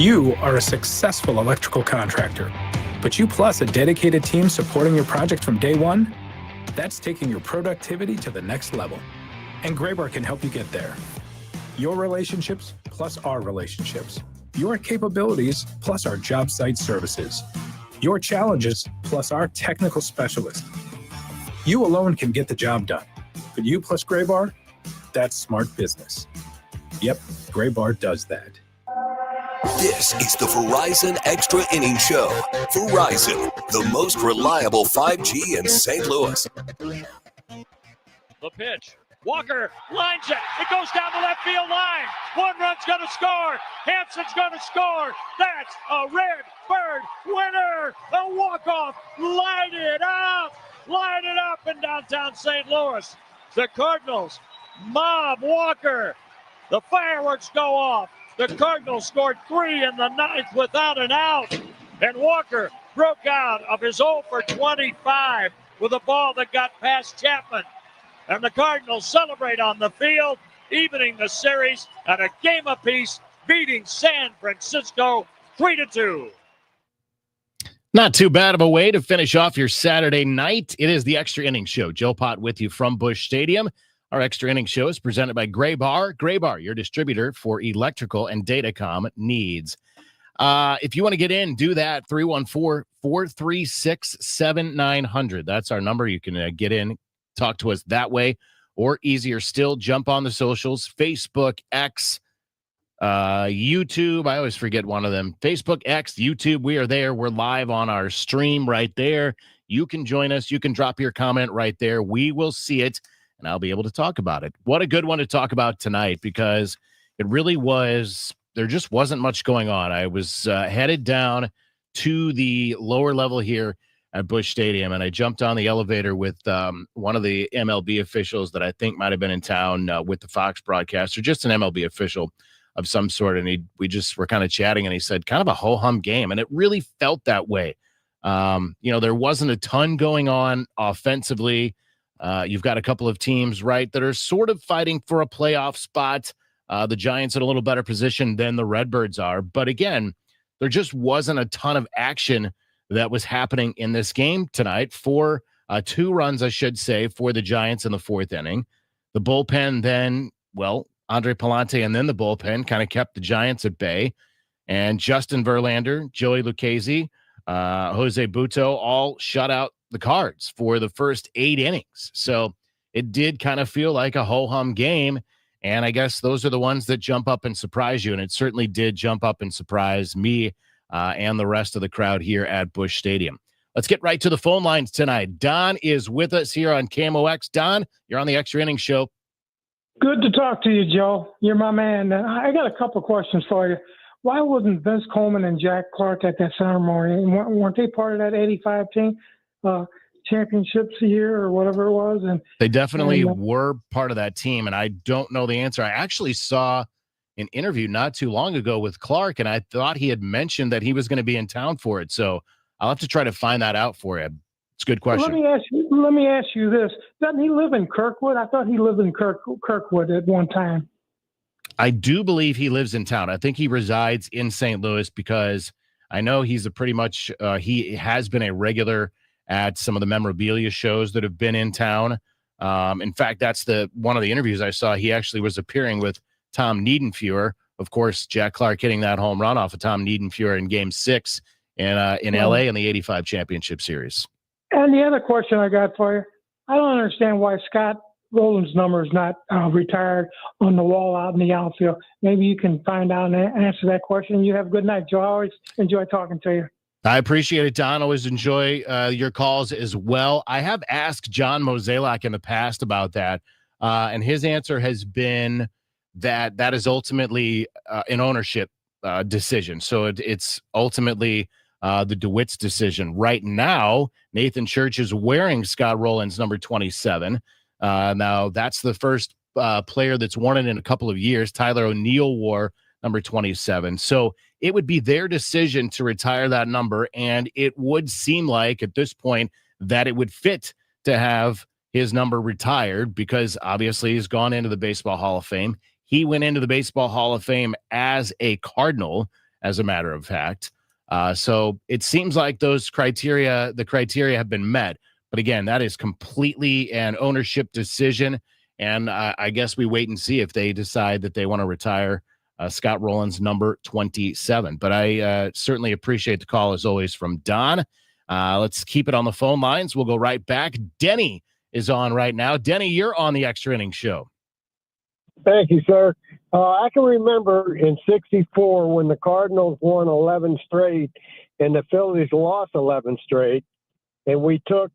You are a successful electrical contractor, but you plus a dedicated team supporting your project from day one? That's taking your productivity to the next level. And Graybar can help you get there. Your relationships plus our relationships. Your capabilities plus our job site services. Your challenges plus our technical specialists. You alone can get the job done, but you plus Graybar, that's smart business. Yep, Graybar does that. This is the Verizon Extra Innings Show. Verizon, the most reliable 5G in St. Louis. The pitch. Walker lines it. It goes down the left field line. One run's going to score. Hanson's going to score. That's a Red Bird winner. A walk-off. Light it up. Light it up in downtown St. Louis. The Cardinals mob Walker. The fireworks go off. The Cardinals scored 3 in the ninth without an out. And Walker broke out of his 0 for 25 with a ball that got past Chapman. And the Cardinals celebrate on the field, evening the series at a game apiece, beating San Francisco 3-2. Not too bad of a way to finish off your Saturday night. It is the Extra Innings Show. Joe Pott with you from Busch Stadium. Our Extra Innings Show is presented by Graybar. Graybar, your distributor for electrical and datacom needs. If you want to get in, do that. 314-436-7900. That's our number. You can get in, talk to us that way, or easier still, jump on the socials, Facebook, X, YouTube. I always forget one of them. Facebook, X, YouTube. We are there. We're live on our stream right there. You can join us. You can drop your comment right there. We will see it, and I'll be able to talk about it. What a good one to talk about tonight, because it really was, there just wasn't much going on. I was headed down to the lower level here at Busch Stadium, and I jumped on the elevator with one of the MLB officials that I think might have been in town with the Fox broadcaster, just an MLB official of some sort, and we just were kind of chatting, and he said kind of a ho-hum game, and it really felt that way. There wasn't a ton going on offensively. You've got a couple of teams, right, that are sort of fighting for a playoff spot. The Giants in a little better position than the Redbirds are, but again, there just wasn't a ton of action that was happening in this game tonight. 2 runs, I should say, for the Giants in the 4th inning. The bullpen then, Andre Palante and then the bullpen kind of kept the Giants at bay. And Justin Verlander, Joey Lucchesi, Jose Butto all shut out the Cards for the first 8 innings. So it did kind of feel like a ho-hum game. And I guess those are the ones that jump up and surprise you. And it certainly did jump up and surprise me and the rest of the crowd here at Busch Stadium. Let's get right to the phone lines tonight. Don is with us here on KMOX. Don, you're on the Extra Innings Show. Good to talk to you, Joe. You're my man. I got a couple questions for you. Why wasn't Vince Coleman and Jack Clark at that ceremony? Weren't they part of that 85 team championships year or whatever it was? And they definitely were part of that team, and I don't know the answer. I actually saw an interview not too long ago with Clark, and I thought he had mentioned that he was going to be in town for it. So I'll have to try to find that out for you. It's a good question. Let me ask you this. Doesn't he live in Kirkwood? I thought he lived in Kirkwood at one time. I do believe he lives in town. I think he resides in St. Louis, because I know he's he has been a regular at some of the memorabilia shows that have been in town. In fact, that's one of the interviews I saw. He actually was appearing with Tom Niedenfuer. Of course, Jack Clark hitting that home run off of Tom Niedenfuer in Game 6 in L.A. in the 85 Championship Series. And the other question I got for you, I don't understand why Scott Rowland's number is not retired on the wall out in the outfield. Maybe you can find out and answer that question. You have a good night, Joe. I always enjoy talking to you. I appreciate it, Don. Always enjoy your calls as well. I have asked John Mozeliak in the past about that, and his answer has been that is ultimately an ownership decision. So it's ultimately the DeWitt's decision. Right now, Nathan Church is wearing Scott Rowland's number 27. Now, that's the first player that's worn it in a couple of years. Tyler O'Neill wore number 27. So it would be their decision to retire that number, and it would seem like at this point that it would fit to have his number retired, because obviously he's gone into the Baseball Hall of Fame. He went into the Baseball Hall of Fame as a Cardinal, as a matter of fact. So it seems like the criteria have been met. But again, that is completely an ownership decision. And I guess we wait and see if they decide that they want to retire Scott Rowland's number 27. But I certainly appreciate the call, as always, from Don. Let's keep it on the phone lines. We'll go right back. Denny is on right now. Denny, you're on the Extra Innings Show. Thank you, sir. I can remember in '64 when the Cardinals won 11 straight and the Phillies lost 11 straight, and we took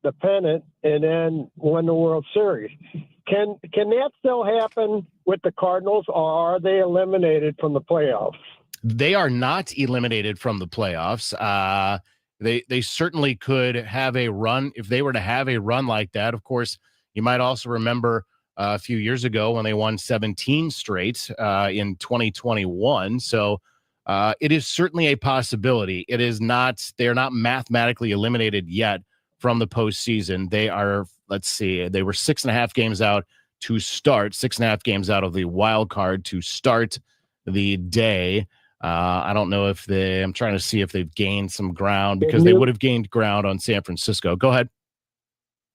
the pennant and then won the World Series. Can that still happen with the Cardinals, or are they eliminated from the playoffs? They are not eliminated from the playoffs. They certainly could have a run if they were to have a run like that. Of course, you might also remember a few years ago when they won 17 straight in 2021. So it is certainly a possibility. It is not. They are not mathematically eliminated yet from the postseason. They are. Let's see. They were 6.5 games out to start. 6.5 games out of the wild card to start the day. I don't know if I'm trying to see if they've gained some ground because they would have gained ground on San Francisco. Go ahead.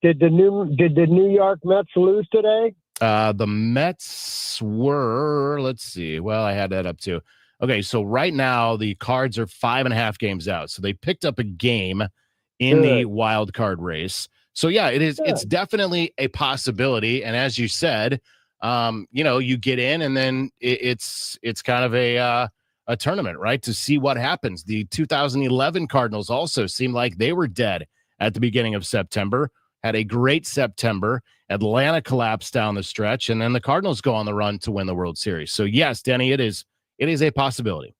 Did the New York Mets lose today? The Mets were, let's see. Well, I had that up too. Okay. So right now the Cards are 5.5 games out. So they picked up a game in the wild card race. So yeah, it is. It's definitely a possibility. And as you said, you get in and then it's kind of a tournament, right? To see what happens. The 2011 Cardinals also seemed like they were dead at the beginning of September, had a great September. Atlanta collapsed down the stretch, and then the Cardinals go on the run to win the World Series. So yes, Denny, it is a possibility.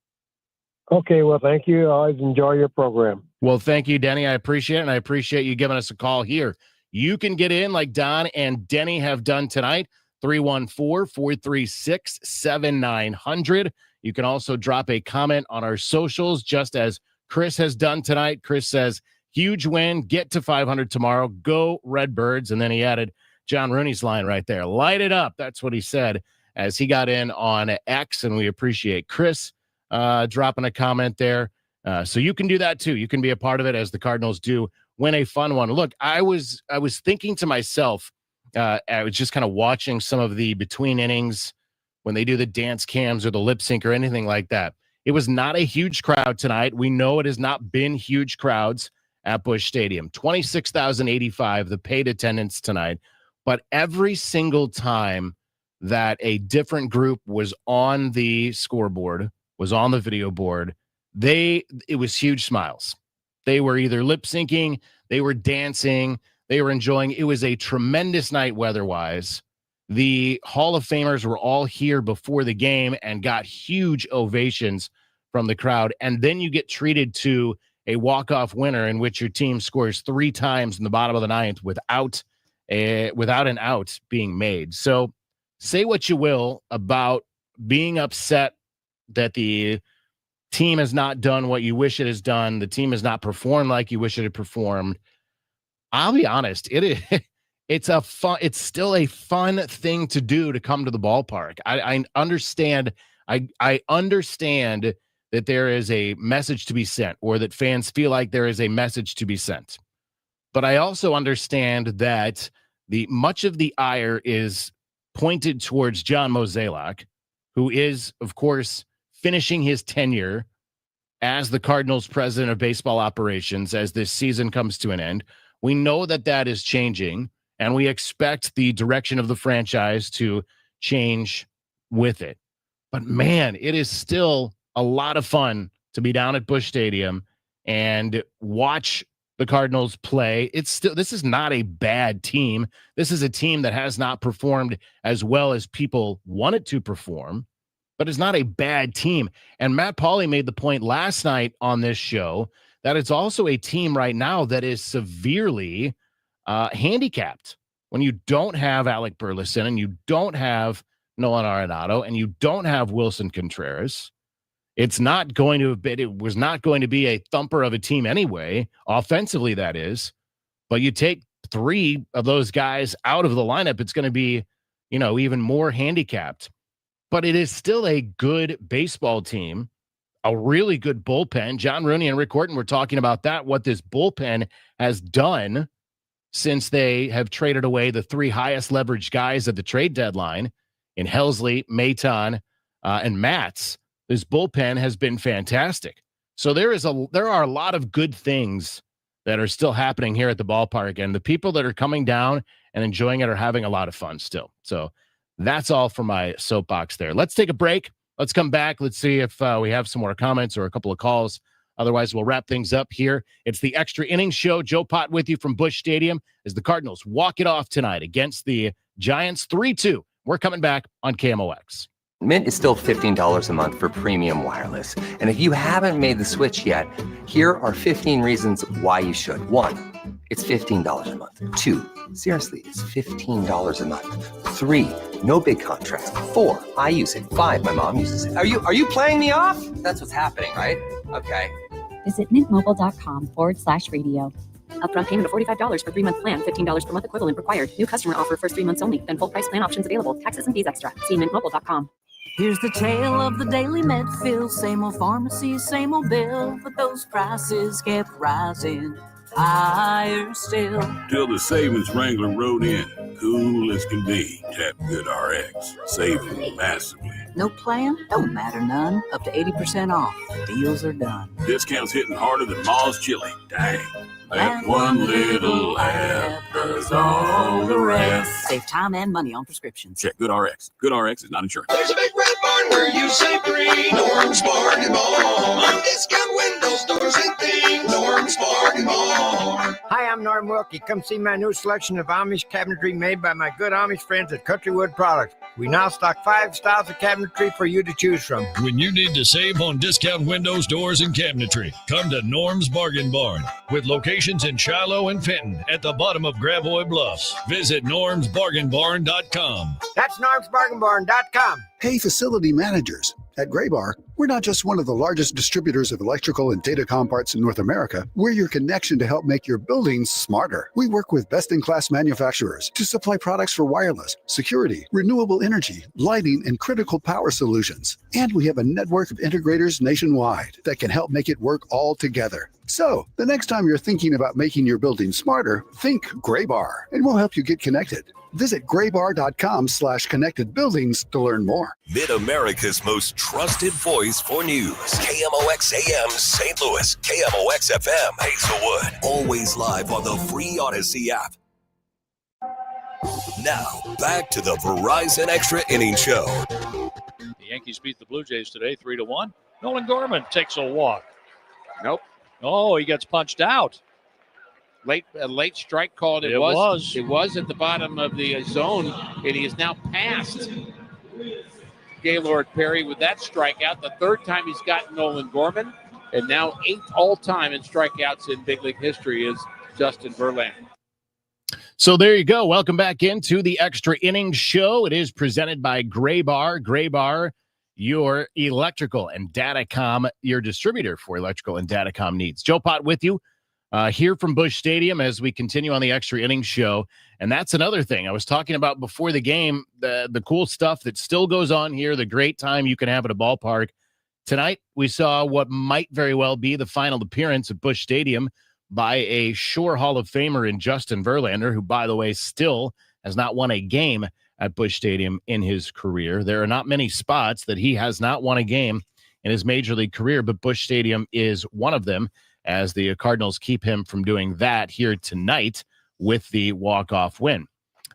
Okay, well, thank you. I always enjoy your program. Well, thank you, Denny. I appreciate it, and I appreciate you giving us a call here. You can get in like Don and Denny have done tonight, 314-436-7900. You can also drop a comment on our socials, just as Chris has done tonight. Chris says, huge win, get to 500 tomorrow, go Redbirds. And then he added John Rooney's line right there. Light it up. That's what he said as he got in on X, and we appreciate Chris dropping a comment there. So you can do that too. You can be a part of it as the Cardinals do win a fun one. Look, I was thinking to myself, I was just kind of watching some of the between innings when they do the dance cams or the lip sync or anything like that. It was not a huge crowd tonight. We know it has not been huge crowds at Busch Stadium. 26,085, the paid attendance tonight. But every single time that a different group was on the scoreboard, was on the video board, it was huge smiles. They were either lip syncing, they were dancing, they were enjoying. It was a tremendous night weather-wise. The Hall of Famers were all here before the game and got huge ovations from the crowd. And then you get treated to a walk-off winner in which your team scores 3 times in the bottom of the ninth without an out being made. So say what you will about being upset that the team has not done what you wish it has done. The team has not performed like you wish it had performed. I'll be honest. It's still a fun thing to do to come to the ballpark. I understand. I understand that there is a message to be sent, or that fans feel like there is a message to be sent. But I also understand that much of the ire is pointed towards John Mozeliak, who is, of course, finishing his tenure as the Cardinals president of baseball operations as this season comes to an end. We know that is changing, and we expect the direction of the franchise to change with it. But man, it is still a lot of fun to be down at Busch Stadium and watch the Cardinals play. This is not a bad team. This is a team that has not performed as well as people want it to perform, but it's not a bad team. And Matt Pauley made the point last night on this show that it's also a team right now that is severely handicapped. When you don't have Alec Burleson and you don't have Nolan Arenado and you don't have Wilson Contreras, it was not going to be a thumper of a team anyway, offensively that is. But you take 3 of those guys out of the lineup, it's going to be, even more handicapped. But it is still a good baseball team, a really good bullpen. John Rooney and Rick Horton were talking about that, what this bullpen has done since they have traded away the three highest leveraged guys at the trade deadline in Helsley, Maton, and Matz. This bullpen has been fantastic. So there are a lot of good things that are still happening here at the ballpark, and the people that are coming down and enjoying it are having a lot of fun still. So that's all for my soapbox there. Let's take a break. Let's come back. Let's see if we have some more comments or a couple of calls. Otherwise, we'll wrap things up here. It's the Extra Innings Show. Joe Pott with you from Busch Stadium as the Cardinals walk it off tonight against the Giants 3-2. We're coming back on KMOX. Mint is still $15 a month for premium wireless. And if you haven't made the switch yet, here are 15 reasons why you should. 1, it's $15 a month. 2, seriously, it's $15 a month. 3, no big contrast. 4, I use it. 5, my mom uses it. Are you playing me off? That's what's happening, right? Okay. Visit mintmobile.com/radio. Upfront payment of $45 for 3-month plan, $15 per month equivalent required. New customer offer first 3 months only. Then full price plan options available. Taxes and fees extra. See mintmobile.com. Here's the tale of the daily med fill. Same old pharmacy, same old bill. But those prices kept rising. Higher still. Till the savings Wrangler rode in. Cool as can be. Tap GoodRx. Saving massively. No plan? Don't matter none. Up to 80% off. Deals are done. Discounts hitting harder than Ma's chili. Dang. That one little app does all the rest. Save time and money on prescriptions. Check GoodRx. GoodRx is not insurance. There's a big red barn where you save green. Norm's Bargain Barn. On discount windows, doors, and things. Norm's Bargain Barn. Hi, I'm Norm Wilkie. Come see my new selection of Amish cabinetry made by my good Amish friends at Countrywood Products. We now stock 5 styles of cabinetry for you to choose from. When you need to save on discount windows, doors, and cabinetry, come to Norm's Bargain Barn. With locations in Shiloh and Fenton at the bottom of Gravois Bluffs. Visit normsbargainbarn.com. That's normsbargainbarn.com. Hey, facility managers. At Graybar, we're not just one of the largest distributors of electrical and datacom parts in North America. We're your connection to help make your buildings smarter. We work with best-in-class manufacturers to supply products for wireless, security, renewable energy, lighting, and critical power solutions. And we have a network of integrators nationwide that can help make it work all together. So, the next time you're thinking about making your building smarter, think Graybar, and we'll help you get connected. Visit graybar.com/connected buildings to learn more. Mid-America's most trusted voice for news. KMOX AM St. Louis. KMOX FM Hazelwood. Always live on the free Odyssey app. Now, back to the Verizon Extra Innings Show. The Yankees beat the Blue Jays today 3-1. Nolan Gorman takes a walk. Nope. Oh, he gets punched out. A late strike called. It was at the bottom of the zone, and he is now past Gaylord Perry with that strikeout. The third time he's got Nolan Gorman, and now 8th all-time in strikeouts in big league history is Justin Verlander. So there you go. Welcome back into the Extra Innings Show. It is presented by Graybar. Graybar, your electrical and datacom, your distributor for electrical and datacom needs. Joe Pott with you. Here from Busch Stadium as we continue on the Extra Innings Show. And that's another thing I was talking about before the game, the cool stuff that still goes on here, the great time you can have at a ballpark. Tonight, we saw what might very well be the final appearance at Busch Stadium by a sure Hall of Famer in Justin Verlander, who, by the way, still has not won a game at Busch Stadium in his career. There are not many spots that he has not won a game in his major league career, but Busch Stadium is one of them, as the Cardinals keep him from doing that here tonight with the walk-off win.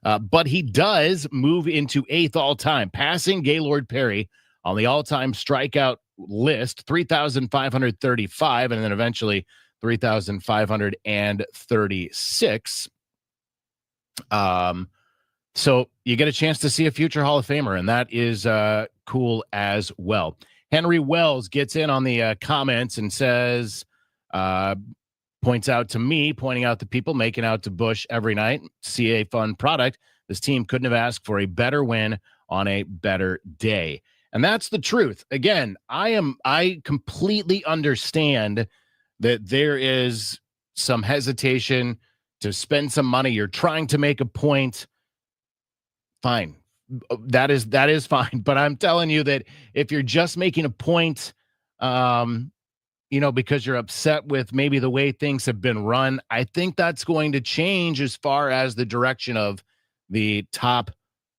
But he does move into 8th all-time, passing Gaylord Perry on the all-time strikeout list, 3,535, and then eventually 3,536. So you get a chance to see a future Hall of Famer, and that is cool as well. Henry Wells gets in on the comments and says, pointing out to people making out to Busch every night, see a fun product. This team couldn't have asked for a better win on a better day. And that's the truth. Again, I completely understand that there is some hesitation to spend some money. You're trying to make a point. Fine. That is fine. But I'm telling you that if you're just making a point because you're upset with maybe the way things have been run. I think that's going to change as far as the direction of the top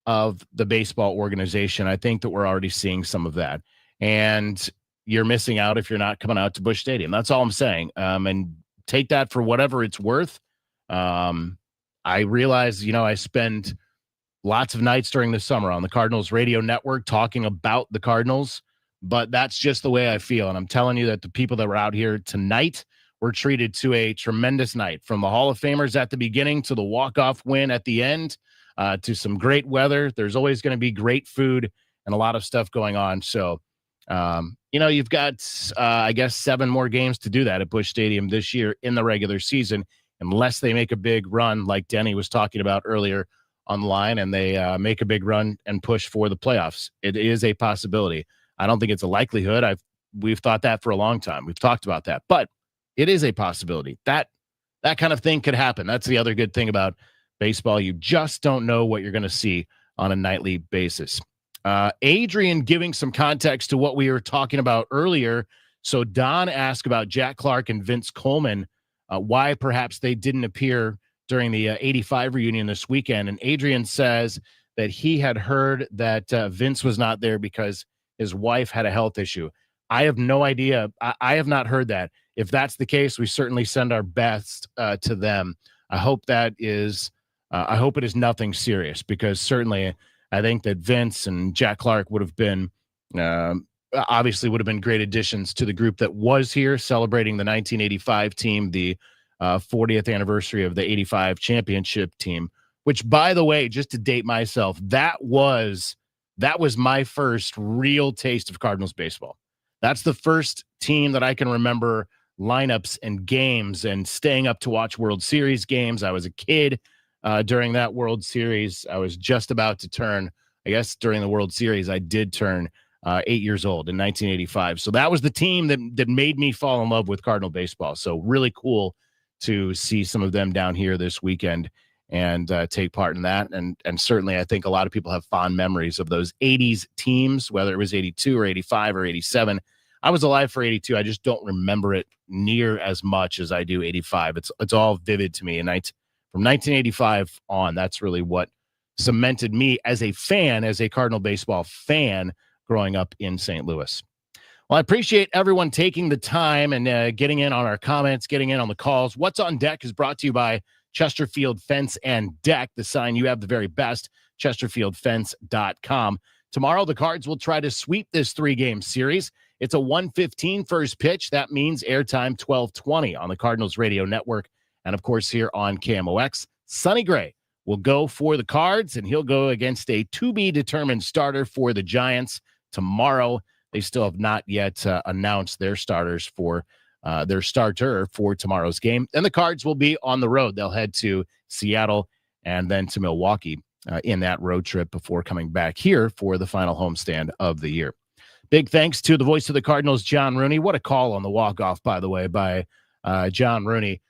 of the baseball organization. I think that we're already seeing some of that. And you're missing out if you're not coming out to Busch Stadium. That's all I'm saying. And take that for whatever it's worth. I realize, I spend lots of nights during the summer on the Cardinals radio network talking about the Cardinals, but that's just the way I feel. And I'm telling you that the people that were out here tonight were treated to a tremendous night, from the Hall of Famers at the beginning to the walk-off win at the end, to some great weather. There's always going to be great food and a lot of stuff going on. So, you've got, I guess, 7 more games to do that at Busch Stadium this year in the regular season, unless they make a big run like Denny was talking about earlier on the line, and they make a big run and push for the playoffs. It is a possibility. I don't think it's a likelihood. We've thought that for a long time. We've talked about that, but it is a possibility. That kind of thing could happen. That's the other good thing about baseball. You just don't know what you're going to see on a nightly basis. Adrian giving some context to what we were talking about earlier. So Don asked about Jack Clark and Vince Coleman, why perhaps they didn't appear during the 85 reunion this weekend. And Adrian says that he had heard that Vince was not there because his wife had a health issue. I have no idea. I have not heard that. If that's the case, we certainly send our best to them. I hope that is, I hope it is nothing serious, because certainly I think that Vince and Jack Clark would have been, obviously would have been great additions to the group that was here celebrating the 1985 team, the 40th anniversary of the 85 championship team, which, by the way, just to date myself, that was my first real taste of Cardinals baseball. That's the first team that I can remember lineups and games and staying up to watch World Series games. I was a kid during that World Series. I was just about to turn, I guess during the World Series, I did turn 8 years old in 1985. So that was the team that made me fall in love with Cardinal baseball. So really cool to see some of them down here this weekend and take part in that. And certainly I think a lot of people have fond memories of those 80s teams, whether it was 82 or 85 or 87. I was alive for 82. I just don't remember it near as much as I do 85. It's all vivid to me. And from 1985 on, that's really what cemented me as a fan, as a Cardinal baseball fan growing up in St. Louis. Well, I appreciate everyone taking the time and getting in on our comments, getting in on the calls. What's on Deck is brought to you by Chesterfield Fence and Deck, the sign you have the very best, chesterfieldfence.com. Tomorrow, the Cards will try to sweep this 3-game series. It's a 1:15 first pitch. That means airtime 12:20 on the Cardinals radio network. And, of course, here on KMOX, Sonny Gray will go for the Cards, and he'll go against a to-be-determined starter for the Giants tomorrow. They still have not yet announced their starters for their starter for tomorrow's game. And the Cards will be on the road. They'll head to Seattle and then to Milwaukee in that road trip before coming back here for the final homestand of the year. Big thanks to the voice of the Cardinals, John Rooney. What a call on the walk-off, by the way, by John Rooney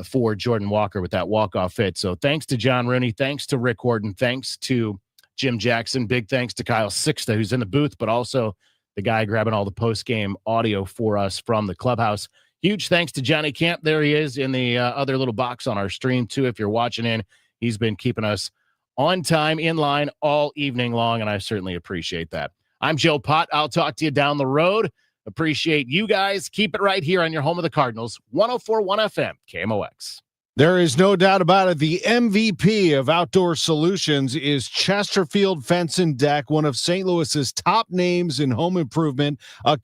for Jordan Walker with that walk-off hit. So thanks to John Rooney. Thanks to Rick Horton. Thanks to Jim Jackson. Big thanks to Kyle Sixta, who's in the booth, but also the guy grabbing all the post-game audio for us from the clubhouse. Huge thanks to Johnny Camp. There he is in the other little box on our stream, too. If you're watching in, he's been keeping us on time, in line all evening long, and I certainly appreciate that. I'm Joe Pott. I'll talk to you down the road. Appreciate you guys. Keep it right here on your home of the Cardinals, 104.1 FM, KMOX. There is no doubt about it. The MVP of outdoor solutions is Chesterfield Fence and Deck, one of St. Louis's top names in home improvement, a